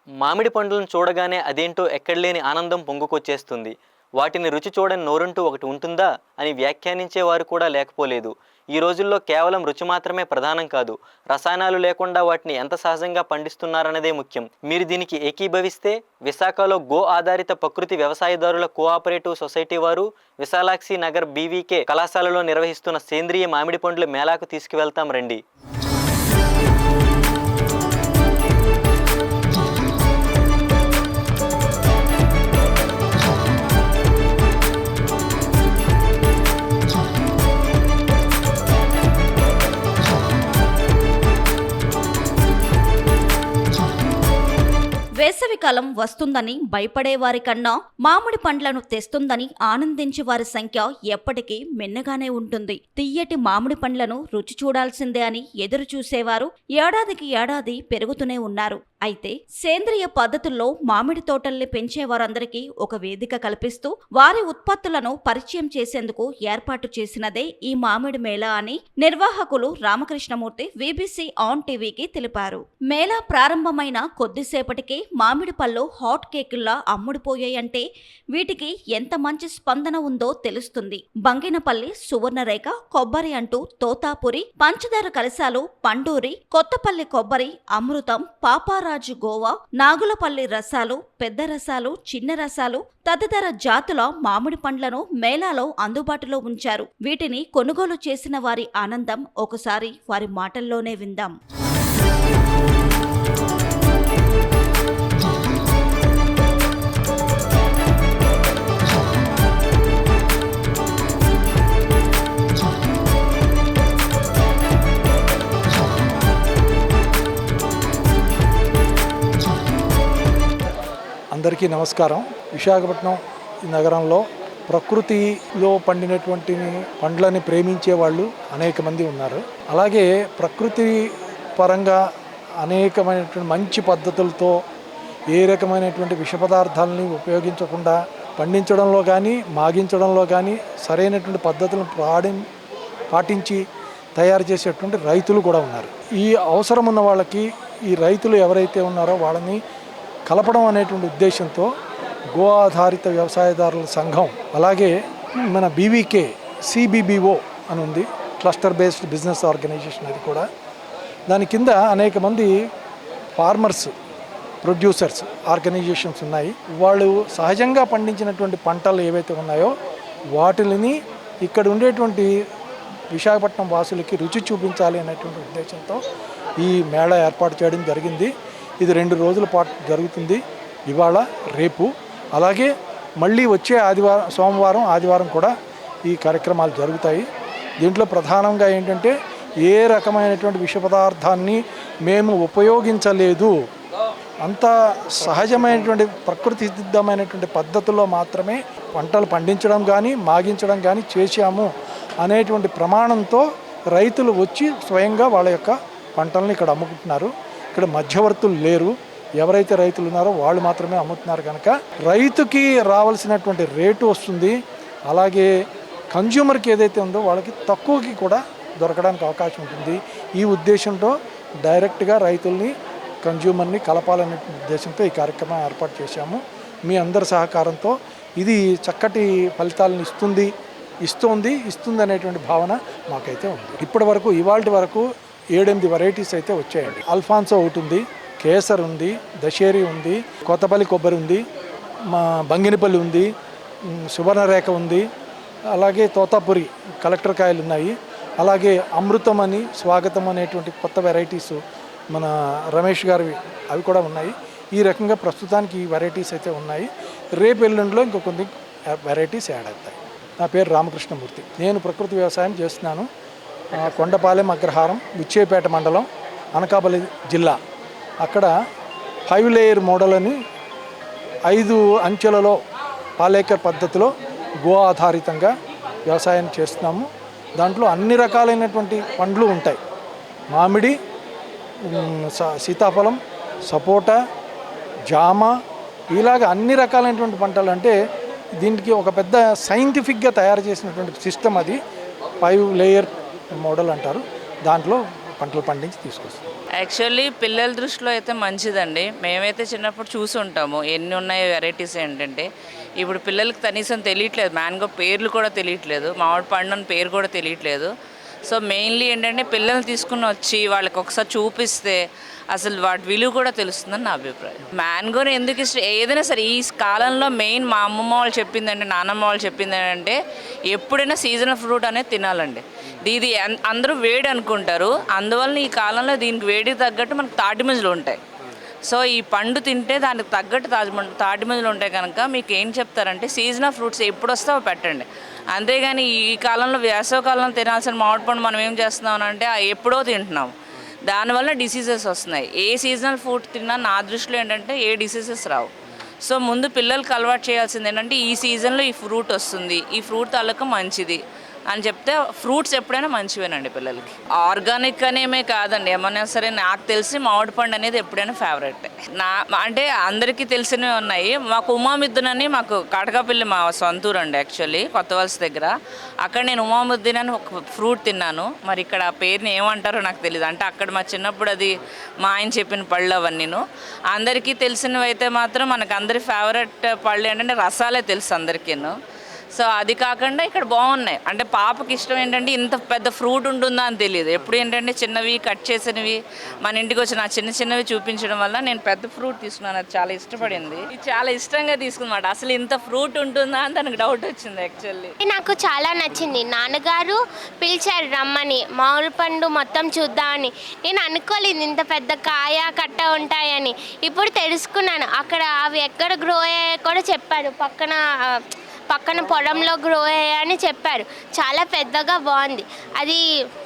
మామిడి పండ్లను చూడగానే అదేంటో ఎక్కడలేని ఆనందం పొంగుకొచ్చేస్తుంది. వాటిని రుచి చూడని నోరంటూ ఒకటి ఉంటుందా అని వ్యాఖ్యానించేవారు కూడా లేకపోలేదు. ఈ రోజుల్లో కేవలం రుచి మాత్రమే ప్రధానం కాదు, రసాయనాలు లేకుండా వాటిని ఎంత సహజంగా పండిస్తున్నారన్నదే ముఖ్యం. మీరు దీనికి ఏకీభవిస్తే విశాఖలో గో ఆధారిత ప్రకృతి వ్యవసాయదారుల కోఆపరేటివ్ సొసైటీ వారు విశాలాక్షి నగర్ బీవీకే కళాశాలలో నిర్వహిస్తున్న సేంద్రియ మామిడి పండ్ల మేళాకు తీసుకువెళ్తాం రండి. వేసవికాలం వస్తుందని భయపడేవారి కన్నా మామిడి పండ్లను తెస్తుందని ఆనందించే వారి సంఖ్య ఎప్పటికీ మిన్నగానే ఉంటుంది. తియ్యటి మామిడి పండ్లను రుచి చూడాల్సిందే అని ఎదురు చూసేవారు ఏడాదికి ఏడాది పెరుగుతూనే ఉన్నారు. అయితే సేంద్రియ పద్ధతుల్లో మామిడి తోటల్ని పెంచేవారందరికీ ఒక వేదిక కల్పిస్తూ వారి ఉత్పత్తులను పరిచయం చేసేందుకు ఏర్పాటు చేసినదే ఈ మామిడి మేళా అని నిర్వాహకులు రామకృష్ణమూర్తి వీబీసీ ఆన్ టీవీకి తెలిపారు. మేళా ప్రారంభమైన కొద్దిసేపటికే మామిడి పళ్ళు హాట్ కేకుల్లా అమ్ముడుపోయాయంటే వీటికి ఎంత మంచి స్పందన ఉందో తెలుస్తుంది. బంగినపల్లి, సువర్ణరేఖ, కొబ్బరి అంటూ తోతాపురి, పంచదార కలశాలు, పండూరి, కొత్తపల్లి కొబ్బరి, అమృతం, పాపారాజు గోవా, నాగులపల్లి రసాలు, పెద్ద రసాలు, చిన్న రసాలు తదితర జాతుల మామిడి పండ్లను మేళాలో అందుబాటులో ఉంచారు. వీటిని కొనుగోలు చేసిన వారి ఆనందం ఒకసారి వారి మాటల్లోనే విందాం. అందరికీ నమస్కారం. విశాఖపట్నం నగరంలో ప్రకృతిలో పండినటువంటి పండ్లని ప్రేమించే వాళ్ళు అనేక మంది ఉన్నారు. అలాగే ప్రకృతి పరంగా అనేకమైనటువంటి మంచి పద్ధతులతో ఏ రకమైనటువంటి విష పదార్థాలని ఉపయోగించకుండా పండించడంలో కానీ మాగించడంలో కానీ సరైనటువంటి పద్ధతులను పాటించి తయారు చేసేటువంటి రైతులు కూడా ఉన్నారు. ఈ అవసరం ఉన్న వాళ్ళకి ఈ రైతులు ఎవరైతే ఉన్నారో వాళ్ళని కలపడం అనేటువంటి ఉద్దేశంతో గో ఆధారిత వ్యవసాయదారుల సంఘం, అలాగే మన బీవీకే సిబిబిఓ అని ఉంది, క్లస్టర్ బేస్డ్ బిజినెస్ ఆర్గనైజేషన్. అది కూడా దాని కింద అనేక మంది ఫార్మర్స్, ప్రొడ్యూసర్స్ ఆర్గనైజేషన్స్ ఉన్నాయి. వాళ్ళు సహజంగా పండించినటువంటి పంటలు ఏవైతే ఉన్నాయో వాటిని ఇక్కడ ఉండేటువంటి విశాఖపట్నం వాసులకి రుచి చూపించాలి అనేటువంటి ఉద్దేశంతో ఈ మేళా ఏర్పాటు చేయడం జరిగింది. ఇది 2 రోజుల పాటు జరుగుతుంది, ఇవాళ రేపు. అలాగే మళ్ళీ వచ్చే సోమవారం ఆదివారం కూడా ఈ కార్యక్రమాలు జరుగుతాయి. దీంట్లో ప్రధానంగా ఏంటంటే ఏ రకమైనటువంటి విష పదార్థాన్ని మేము ఉపయోగించలేదు, అంత సహజమైనటువంటి ప్రకృతి సిద్ధమైనటువంటి పద్ధతుల్లో మాత్రమే పంటలు పండించడం కానీ మాగించడం కానీ చేశాము అనేటువంటి ప్రమాణంతో రైతులు వచ్చి స్వయంగా వాళ్ళ యొక్క పంటలను ఇక్కడ అమ్ముకుంటున్నారు. ఇక్కడ మధ్యవర్తులు లేరు, ఎవరైతే రైతులు ఉన్నారో వాళ్ళు మాత్రమే అమ్ముతున్నారు. కనుక రైతుకి రావాల్సినటువంటి రేటు వస్తుంది. అలాగే కన్జ్యూమర్కి ఏదైతే ఉందో వాళ్ళకి తక్కువకి కూడా దొరకడానికి అవకాశం ఉంటుంది. ఈ ఉద్దేశంతో డైరెక్ట్గా రైతుల్ని, కన్జ్యూమర్ని కలపాలనే ఉద్దేశంతో ఈ కార్యక్రమం ఏర్పాటు చేశాము. మీ అందరి సహకారంతో ఇది చక్కటి ఫలితాలను ఇస్తుంది అనేటువంటి భావన మాకైతే ఉంది. ఇప్పటి వరకు ఇవాళ వరకు 7-8 వెరైటీస్ అయితే వచ్చాయండి. అల్ఫాన్సో ఒకటి ఉంది, కేసర్ ఉంది, దశేరి ఉంది, కొత్తపల్లి కొబ్బరి ఉంది, బంగినపల్లి ఉంది, సువర్ణరేఖ ఉంది, అలాగే తోతాపురి కలెక్టర్ కాయలు ఉన్నాయి, అలాగే అమృతం అని, స్వాగతం అనేటువంటి కొత్త వెరైటీస్ మన రమేష్ గారివి అవి కూడా ఉన్నాయి. ఈ రకంగా ప్రస్తుతానికి ఈ వెరైటీస్ అయితే ఉన్నాయి. రేపు ఎల్లుండిలో ఇంకో కొన్ని వెరైటీస్ యాడ్ అవుతాయి. నా పేరు రామకృష్ణమూర్తి. నేను ప్రకృతి వ్యవసాయం చేస్తున్నాను. కొండపాలెం, అగ్రహారం, బుచ్చేపేట మండలం, అనకాపల్లి జిల్లా. అక్కడ 5 లేయర్ మోడల్ అని 5 అంచెలలో పాలేకర్ పద్ధతిలో గో ఆధారితంగా వ్యవసాయం చేస్తున్నాము. దాంట్లో అన్ని రకాలైనటువంటి పండ్లు ఉంటాయి. మామిడి, సీతాఫలం, సపోటా, జామ, ఇలాగ అన్ని రకాలైనటువంటి పంటలు. అంటే దీనికి ఒక పెద్ద సైంటిఫిక్గా తయారు చేసినటువంటి సిస్టమ్ అది. 5 లేయర్ మోడల్ అంటారు. దాంట్లో పంటలు పండించి తీసుకొస్తాం. యాక్చువల్లీ పిల్లల దృష్టిలో అయితే మంచిదండి. మేమైతే చిన్నప్పుడు చూసి ఉంటాము ఎన్ని ఉన్నాయి వెరైటీస్ ఏంటంటే. ఇప్పుడు పిల్లలకి కనీసం తెలియట్లేదు, మ్యాంగో పేర్లు కూడా తెలియట్లేదు, మామిడి పండు అని పేరు కూడా తెలియట్లేదు. సో మెయిన్లీ ఏంటంటే పిల్లల్ని తీసుకుని వచ్చి వాళ్ళకి ఒకసారి చూపిస్తే అసలు వాటి విలువ కూడా తెలుస్తుందని నా అభిప్రాయం. మ్యాంగోని ఎందుకు ఇష్టం, ఏదైనా సరే ఈ కాలంలో మెయిన్ మా అమ్మమ్మ వాళ్ళు చెప్పిందంటే, నాన్నమ్మ వాళ్ళు చెప్పింది ఏంటంటే ఎప్పుడైనా సీజనల్ ఫ్రూట్ అనేది తినాలండి. ఇది అందరూ వేడి అనుకుంటారు, అందువల్ల ఈ కాలంలో దీనికి వేడికి తగ్గట్టు మనకు తాటిమంజులు ఉంటాయి. సో ఈ పండు తింటే దానికి తగ్గట్టు తాటిమంజులు ఉంటాయి కనుక మీకు ఏం చెప్తారంటే సీజనల్ ఫ్రూట్స్ ఎప్పుడు వస్తావో పెట్టండి. అంతేగాని ఈ కాలంలో వేసవకాలంలో తినాల్సిన మామిడి పండు మనం ఏం చేస్తున్నాం అంటే ఎప్పుడో తింటున్నాం, దానివల్ల డిసీజెస్ వస్తున్నాయి. ఏ సీజనల్ ఫ్రూట్ తిన్నా నా దృష్టిలో ఏంటంటే ఏ డిసీజెస్ రావు. సో ముందు పిల్లలకి అలవాటు చేయాల్సింది ఏంటంటే ఈ సీజన్లో ఈ ఫ్రూట్ వస్తుంది, ఈ ఫ్రూట్ తాలూకా మంచిది అని చెప్తే ఫ్రూట్స్ ఎప్పుడైనా మంచివేనండి పిల్లలకి. ఆర్గానిక్ అనేమే కాదండి, ఏమన్నా సరే నాకు తెలిసి మామిడి పండు అనేది ఎప్పుడైనా ఫేవరెట్. అంటే అందరికీ తెలిసినవి ఉన్నాయి. మాకు ఉమామిద్దున్ అని మాకు కాటకాపల్లి మా సొంతూరు అండి యాక్చువల్లీ, కొత్త వలస దగ్గర. అక్కడ నేను ఉమామిద్దున్ అని ఒక ఫ్రూట్ తిన్నాను. మరి ఇక్కడ ఆ పేరుని ఏమంటారో నాకు తెలియదు. అంటే అక్కడ మా చిన్నప్పుడు అది మా ఆయన చెప్పిన పళ్ళు అవన్నీను. అందరికీ తెలిసినవి అయితే మాత్రం మనకు అందరి ఫేవరెట్ పళ్ళు ఏంటంటే రసాలే తెలుసు అందరికీను. సో అది కాకుండా ఇక్కడ బాగున్నాయి. అంటే పాపకి ఇష్టం ఏంటంటే ఇంత పెద్ద ఫ్రూట్ ఉంటుందా అని తెలియదు. ఎప్పుడు ఏంటంటే చిన్నవి కట్ చేసినవి మన ఇంటికి వచ్చిన చిన్న చిన్నవి చూపించడం వల్ల నేను పెద్ద ఫ్రూట్ తీసుకున్నాను. అది చాలా ఇష్టపడింది, చాలా ఇష్టంగా తీసుకున్నమాట. అసలు ఇంత ఫ్రూట్ ఉంటుందా అని తనకు డౌట్ వచ్చింది యాక్చువల్లీ. నాకు చాలా నచ్చింది. నాన్నగారు పిలిచారు రమ్మని, మామిడి పండు మొత్తం చూద్దామని. నేను అనుకోలేదు ఇంత పెద్ద కాయ కట్ట ఉంటాయని. ఇప్పుడు తెలుసుకున్నాను. అక్కడ అవి ఎక్కడ గ్రో అయ్యాయో కూడా చెప్పారు, పక్కన పొలంలో గ్రో అయ్యాయని చెప్పారు. చాలా పెద్దగా బాగుంది. అది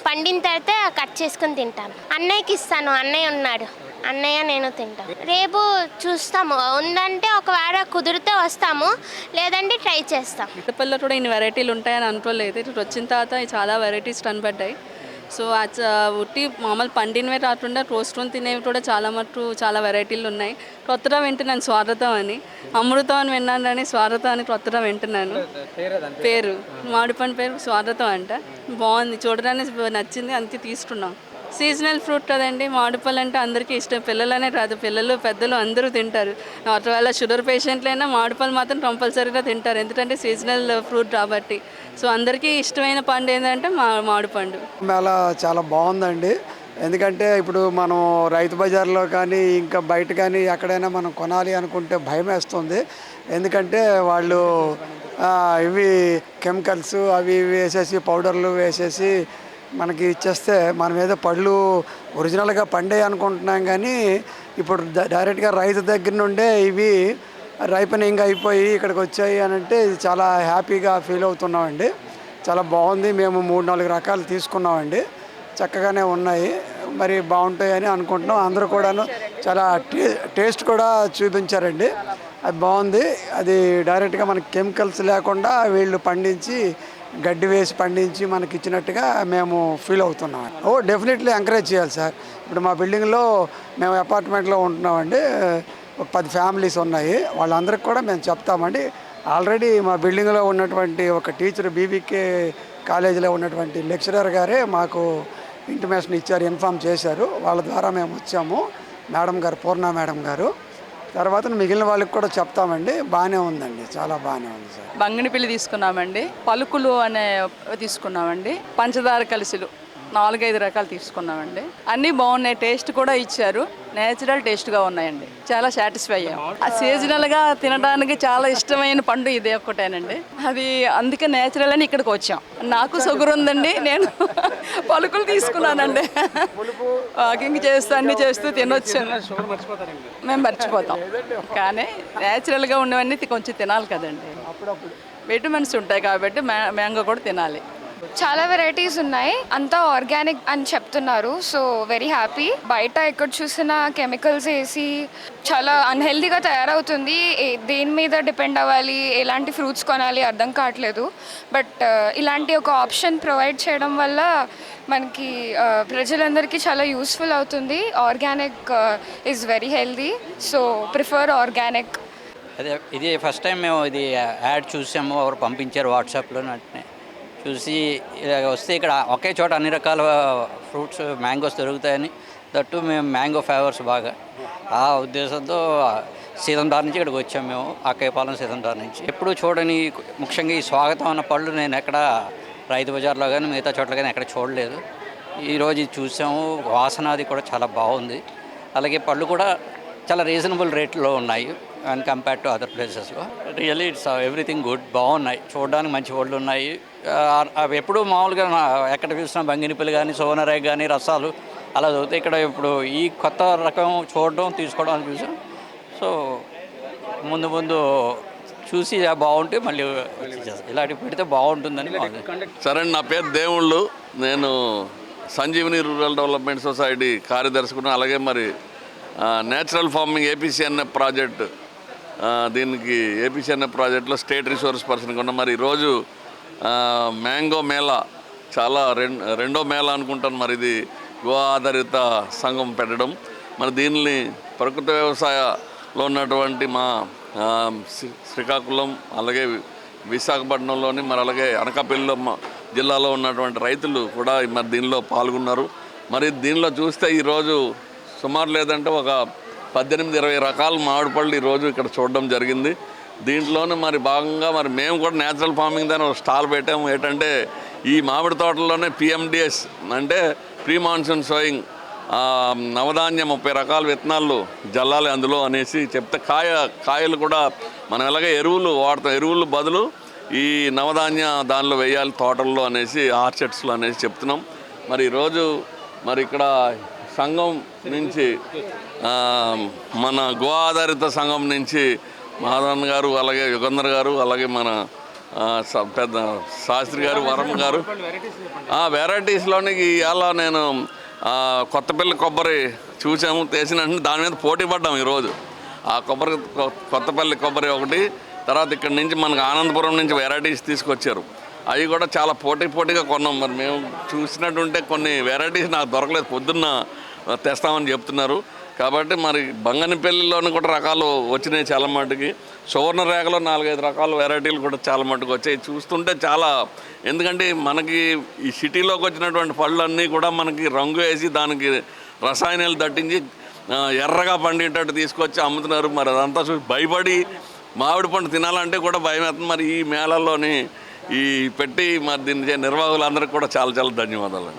పండిన తర్వాత కట్ చేసుకుని తింటాను. అన్నయ్యకి ఇస్తాను, అన్నయ్య ఉన్నాడు, అన్నయ్య నేను తింటాం. రేపు చూస్తాము, ఉందంటే ఒకవేళ కుదిరితే వస్తాము, లేదంటే ట్రై చేస్తాం. ఇటుపల్లిలో కూడా ఇన్ని వెరైటీలు ఉంటాయని అనుకోలేదు. ఇటు వచ్చిన తర్వాత చాలా వెరైటీస్ కనపడ్డాయి. సో ఉట్టి మామూలు పండినవే కాకుండా రోస్ట్ని తినేవి కూడా చాలా వెరైటీలు ఉన్నాయి. కొత్తగా వింటున్నాను స్వాగతం అని, అమృతం అని విన్నాను కానీ స్వాగతం అని కొత్తగా వింటున్నాను. పేరు మామిడి పండు పేరు స్వాగతం అంట. బాగుంది, చూడడానికి నచ్చింది, అందుకే తీసుకున్నాం. సీజనల్ ఫ్రూట్ కదండి, మామిడి పళ్ళు అంటే అందరికీ ఇష్టం. పిల్లలనే కాదు, పిల్లలు పెద్దలు అందరూ తింటారు. ఒకవేళ షుగర్ పేషెంట్లైనా మామిడి పళ్ళు మాత్రం కంపల్సరీగా తింటారు, ఎందుకంటే సీజనల్ ఫ్రూట్ కాబట్టి. సో అందరికీ ఇష్టమైన పండు ఏంటంటే మామిడి పండు. మేళ చాలా బాగుందండి. ఎందుకంటే ఇప్పుడు మనం రైతు బజార్లో కానీ ఇంకా బయట కానీ ఎక్కడైనా మనం కొనాలి అనుకుంటే భయం వేస్తుంది. ఎందుకంటే వాళ్ళు ఇవి కెమికల్స్ అవి ఇవి వేసేసి పౌడర్లు వేసేసి మనకి ఇచ్చేస్తే మనం ఏదో పళ్ళు ఒరిజినల్గా పండే అనుకుంటున్నాం. కానీ ఇప్పుడు డైరెక్ట్గా రైతు దగ్గర నుండే ఇవి రైపనింగ్ అయిపోయి ఇక్కడికి వచ్చాయి అని అంటే ఇది చాలా హ్యాపీగా ఫీల్ అవుతున్నామండి. చాలా బాగుంది. మేము 3-4 రకాలు తీసుకున్నామండి, చక్కగానే ఉన్నాయి, మరి బాగుంటాయని అనుకుంటున్నాం. అందరూ కూడాను చాలా టేస్ట్ కూడా చూపించారండి, అది బాగుంది. అది డైరెక్ట్గా మనకి కెమికల్స్ లేకుండా వీళ్ళు పండించి గడ్డి వేసి పండించి మనకి ఇచ్చినట్టుగా మేము ఫీల్ అవుతున్నాం. డెఫినెట్లీ ఎంకరేజ్ చేయాలి సార్. ఇప్పుడు మా బిల్డింగ్లో మేము అపార్ట్మెంట్లో ఉంటున్నామండి, ఒక 10 ఫ్యామిలీస్ ఉన్నాయి. వాళ్ళందరికీ కూడా మేము చెప్తామండి. ఆల్రెడీ మా బిల్డింగ్లో ఉన్నటువంటి ఒక టీచర్ బీబీకే కాలేజీలో ఉన్నటువంటి లెక్చరర్ గారే మాకు ఇంటిమేషన్ ఇచ్చారు, ఇన్ఫామ్ చేశారు. వాళ్ళ ద్వారా మేము వచ్చాము, మేడం గారు, పూర్ణ మేడం గారు. తర్వాత మిగిలిన వాళ్ళకి కూడా చెప్తామండి. బాగానే ఉందండి, చాలా బాగానే ఉంది సార్. బంగినిపిల్లి తీసుకున్నామండి, పలుకులు అనే తీసుకున్నామండి, పంచదార కలిసిలు 4-5 రకాలు తీసుకున్నామండి. అన్నీ బాగున్నాయి, టేస్ట్ కూడా ఇచ్చారు, నేచురల్ టేస్ట్గా ఉన్నాయండి. చాలా సాటిస్ఫై అయ్యాం. సీజనల్గా తినడానికి చాలా ఇష్టమైన పండు ఇదే ఒక్కటేనండి. అది అందుకే నేచురల్ అని ఇక్కడికి వచ్చాం. నాకు షుగర్ ఉందండి, నేను పలుకులు తీసుకున్నానండి. వాకింగ్ చేస్తూ అన్నీ చేస్తూ తినొచ్చాను. మేము మర్చిపోతాం, కానీ నేచురల్గా ఉన్నవన్నీ కొంచెం తినాలి కదండి. విటమిన్స్ ఉంటాయి కాబట్టి మ్యాంగో కూడా తినాలి. చాలా వెరైటీస్ ఉన్నాయి, అంతా ఆర్గానిక్ అని చెప్తున్నారు. So very happy. బయట ఎక్కడ చూసినా కెమికల్స్ వేసి చాలా అన్హెల్దీగా తయారవుతుంది. దేని మీద డిపెండ్ అవ్వాలి, ఎలాంటి ఫ్రూట్స్ కొనాలి అర్థం కావట్లేదు. బట్ ఇలాంటి ఒక ఆప్షన్ ప్రొవైడ్ చేయడం వల్ల మనకి ప్రజలందరికీ చాలా యూస్ఫుల్ అవుతుంది. Organic is very healthy, so prefer organic. అదే ఇది ఫస్ట్ టైం మేము ఇది యాడ్ చూసాము, ఎవరు పంపించారు వాట్సాప్లో. చూసి ఇలా వస్తే ఇక్కడ ఒకే చోట అన్ని రకాల ఫ్రూట్స్ మ్యాంగోస్ దొరుకుతాయని, దట్టు మేము మ్యాంగో ఫేవర్స్ బాగా, ఆ ఉద్దేశంతో సీతందార్ నుంచి ఇక్కడికి వచ్చాం మేము, అక్కయ్యపాలెం సీతందార్ నుంచి. ఎప్పుడు చూడని ముఖ్యంగా ఈ స్వాగతం అన్న పళ్ళు నేను ఎక్కడ రైతు బజార్లో కానీ మిగతా చోట్ల కానీ ఎక్కడ చూడలేదు. ఈరోజు ఇది చూసాము, వాసన అది కూడా చాలా బాగుంది. అలాగే పళ్ళు కూడా చాలా రీజనబుల్ రేట్లో ఉన్నాయి అండ్ కంపేర్ టు అదర్ ప్లేసెస్లో. రియల్లీ ఇట్స్ ఎవ్రీథింగ్ గుడ్, బాగున్నాయి, చూడడానికి మంచి పళ్ళు ఉన్నాయి. అవి ఎప్పుడు మామూలుగా ఎక్కడ చూసినా బంగినిపల్లి కానీ సోనరేగ్ కానీ రసాలు అలా దొరుకుతాయి. ఇక్కడ ఇప్పుడు ఈ కొత్త రకం చూడడం తీసుకోవడం అని చూసాం. సో ముందు ముందు చూసి బాగుంటే మళ్ళీ ఇలాంటివి పెడితే బాగుంటుందని. సరే, నా పేరు దేవుళ్ళు, నేను సంజీవని రూరల్ డెవలప్మెంట్ సొసైటీ కార్యదర్శకుడు. అలాగే మరి నేచురల్ ఫార్మింగ్ ఏపీసీఎన్ఎఫ్ ప్రాజెక్ట్, దీనికి ఏపీసీఎన్ఎఫ్ ప్రాజెక్ట్లో స్టేట్ రిసోర్స్ పర్సన్గా ఉన్న మరి ఈరోజు మ్యాంగో మేళా, చాలా రెండో మేళా అనుకుంటాను. మరి ఇది గో ఆధారిత సంఘం పెట్టడం, మరి దీన్ని ప్రకృతి వ్యవసాయంలో ఉన్నటువంటి మా శ్రీకాకుళం అలాగే విశాఖపట్నంలోని మరి అలాగే అనకాపల్లిలో జిల్లాలో ఉన్నటువంటి రైతులు కూడా మరి దీనిలో పాల్గొన్నారు. మరి దీనిలో చూస్తే ఈరోజు సుమారు లేదంటే ఒక 18-20 రకాల మామిడి పళ్ళు ఈరోజు ఇక్కడ చూడడం జరిగింది. దీంట్లోనే మరి భాగంగా మరి మేము కూడా నేచురల్ ఫార్మింగ్ దాని ఒక స్టాల్ పెట్టాము. ఏంటంటే ఈ మామిడి తోటల్లోనే పిఎండిఎస్ అంటే ప్రీ మాన్సూన్ సోయింగ్, నవధాన్య 30 రకాల విత్తనాలు జల్లాలి అందులో అనేసి చెప్తే, కాయలు కూడా మనం ఎలాగే ఎరువులు వాడతాం, ఎరువులు బదులు ఈ నవధాన్య దానిలో వేయాలి తోటల్లో అనేసి, ఆర్చర్డ్స్లో అనేసి చెప్తున్నాం. మరి ఈరోజు మరి ఇక్కడ సంఘం నుంచి మన గో ఆధారిత సంఘం నుంచి మాధవన్ గారు, అలాగే యుగంధర్ గారు, అలాగే మన పెద్ద శాస్త్రి గారు, వరం గారు, వెరైటీస్లోని ఇవాళ నేను కొత్తపల్లి కొబ్బరి చూసాము, తెసినంటే దాని మీద పోటీ పడ్డాం ఈరోజు. ఆ కొత్తపల్లి కొబ్బరి ఒకటి, తర్వాత ఇక్కడ నుంచి మనకు ఆనందపురం నుంచి వెరైటీస్ తీసుకొచ్చారు, అవి కూడా చాలా పోటీగా కొన్నాం. మరి మేము చూసినట్టుంటే కొన్ని వెరైటీస్ నాకు దొరకలేదు, పొద్దున్న తెస్తామని చెప్తున్నారు. కాబట్టి మరి బంగనపల్లిలోని కూడా రకాలు వచ్చినాయి చాలా మటుకి. సువర్ణరేఖలో 4-5 రకాల వెరైటీలు కూడా చాలా మటుకు వచ్చాయి. చూస్తుంటే చాలా, ఎందుకంటే మనకి ఈ సిటీలోకి వచ్చినటువంటి పళ్ళన్నీ కూడా మనకి రంగు వేసి దానికి రసాయనాలు దట్టించి ఎర్రగా పండేటట్టు తీసుకొచ్చి అమ్ముతున్నారు. మరి అదంతా చూసి భయపడి మామిడి పండు తినాలంటే కూడా భయం అవుతుంది. మరి ఈ మేళల్లోని ఈ పెట్టి మరి దీన్ని నిర్వాహకులందరికీ కూడా చాలా ధన్యవాదాలు.